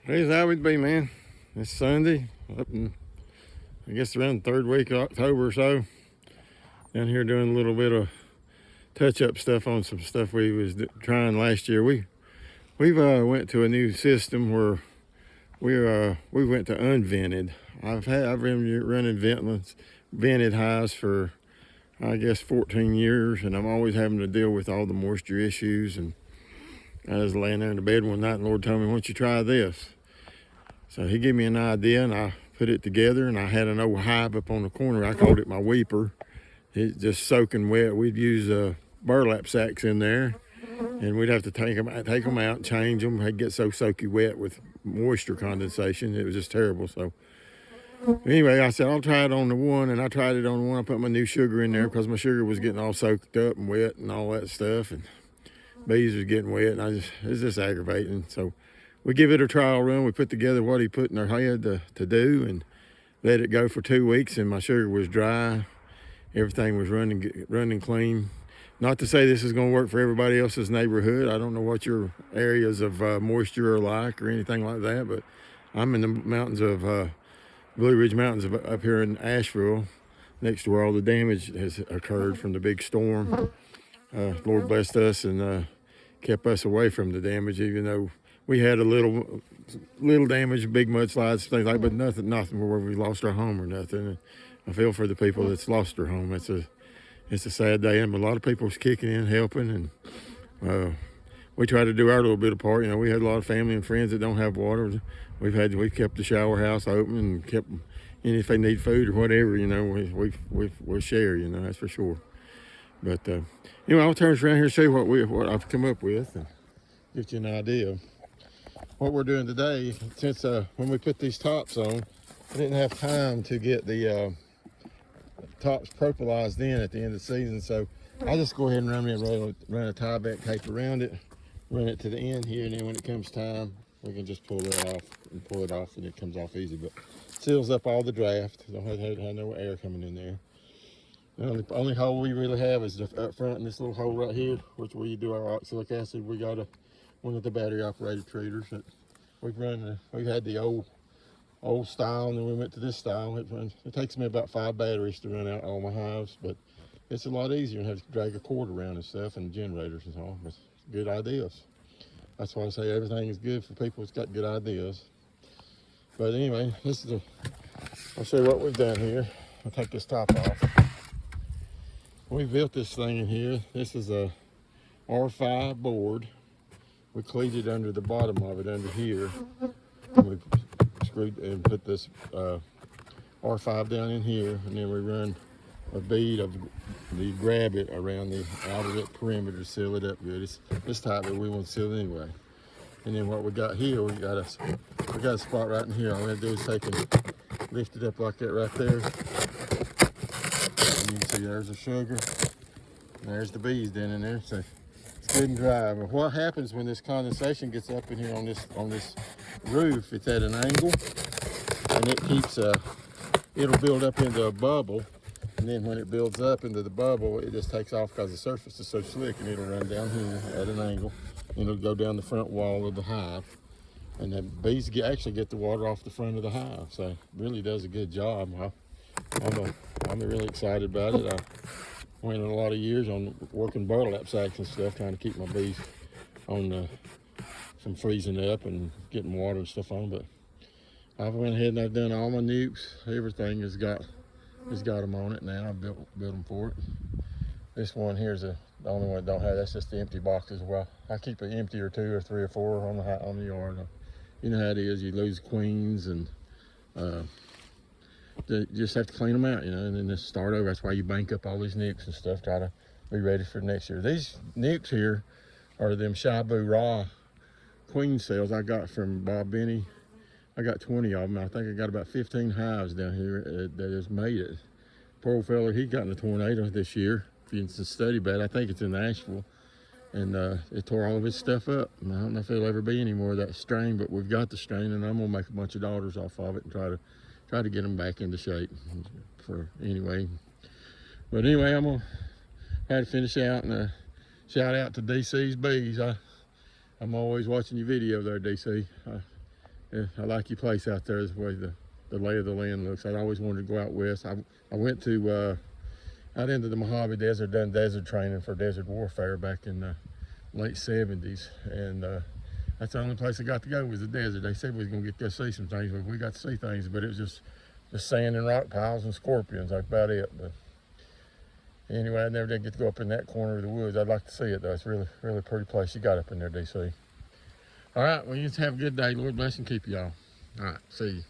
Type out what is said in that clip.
Here's how it be, man. It's Sunday, up in, I guess around the third week of October or so. Down here doing a little bit of touch-up stuff on some stuff we was trying last year. We've went to a new system where we went to unvented. I've been running vented hives for I guess 14 years, and I'm always having to deal with all the moisture issues. And I was laying there in the bed one night, and the Lord told me, "Why don't you try this?" So He gave me an idea, and I put it together. And I had an old hive up on the corner. I called it my weeper. It's just soaking wet. We'd use burlap sacks in there, and we'd have to take them out, change them. They'd get so soaky wet with moisture condensation. It was just terrible. So anyway, I said, I'll try it on the one, and I tried it on the one. I put my new sugar in there because my sugar was getting all soaked up and wet and all that stuff, and bees was getting wet, and it was just aggravating. So we give it a trial run. We put together what he put in our head to do and let it go for 2 weeks, and my sugar was dry. Everything was running clean. Not to say this is going to work for everybody else's neighborhood. I don't know what your areas of moisture are like or anything like that, but I'm in the mountains of Blue Ridge Mountains up here in Asheville, next to where all the damage has occurred from the big storm. Lord blessed us and kept us away from the damage, even though we had a little damage, big mudslides, things like, but nothing where we lost our home or nothing. I feel for the people that's lost their home. It's a sad day, and a lot of people's kicking in, helping, and we try to do our little bit of part. You know, we had a lot of family and friends that don't have water. We've kept the shower house open and kept, and if they need food or whatever, you know, we'll share. You know, that's for sure. But anyway, I'll turn around here and show you what I've come up with and get you an idea of what we're doing today. Since when we put these tops on, I didn't have time to get the tops propylized in at the end of the season, so I just go ahead and run a tie back tape around it, run it to the end here, and then when it comes time, we can just pull it off, and it comes off easy. But seals up all the draft. Don't have no air coming in there. The only hole we really have is up front in this little hole right here, which we do our oxalic acid. We got one of the battery operated treaters that we've had the old style, and then we went to this style. It takes me about 5 batteries to run out all my hives, but it's a lot easier than have to drag a cord around and stuff, and generators and all. But good ideas. That's why I say everything is good for people that's got good ideas. But anyway, I'll show you what we've done here. I'll take this top off. We built this thing in here. This is a R5 board. We cleated under the bottom of it under here. And we screwed and put this R5 down in here, and then we run a bead of the grab it around the outer perimeter to seal it up good. It's this type that we want to seal anyway. And then what we got here, we got a spot right in here. All we have to do is take and lift it up like that right there. And you can see there's the sugar, and there's the bees down in there. So it's good and dry. But what happens when this condensation gets up in here on this roof? It's at an angle, and it keeps it'll build up into a bubble. And then when it builds up into the bubble, it just takes off because the surface is so slick, and it'll run down here at an angle. And it'll go down the front wall of the hive. And the bees actually get the water off the front of the hive. So it really does a good job. I'm really excited about it. I went a lot of years on working burlap sacks and stuff, trying to keep my bees from freezing up and getting water and stuff on. But I've went ahead and I've done all my nukes. Everything has got them on it now. I built them for it. This one here is the only one that don't have. That's just the empty boxes. Well, I keep an empty or 2 or 3 or 4 on the yard. You know how it is. You lose queens, and you just have to clean them out, you know, and then just start over. That's why you bank up all these nukes and stuff. Try to be ready for next year. These nukes here are them Shabu Raw queen cells I got from Bob Benny. I got 20 of them. I think I got about 15 hives down here that has made it. Poor old fella, he got in a tornado this year. It's a study bed. I think it's in Nashville, and it tore all of his stuff up. And I don't know if there'll ever be any more of that strain, but we've got the strain, and I'm gonna make a bunch of daughters off of it and try to get them back into shape. But anyway, I'm gonna have to finish out and shout out to DC's bees. I'm always watching your video there, DC. Yeah, I like your place out there, the way the lay of the land looks. I always wanted to go out west. I went to out into the Mojave Desert, done desert training for desert warfare back in the late 70s, and that's the only place I got to go was the desert. They said we was gonna get to see some things, but we got to see things, but it was just sand and rock piles and scorpions. That's about it. But anyway, I never did get to go up in that corner of the woods. I'd like to see it though. It's really, really pretty place you got up in there, DC. All right, well, you just have a good day. Lord bless and keep y'all. All right, see you.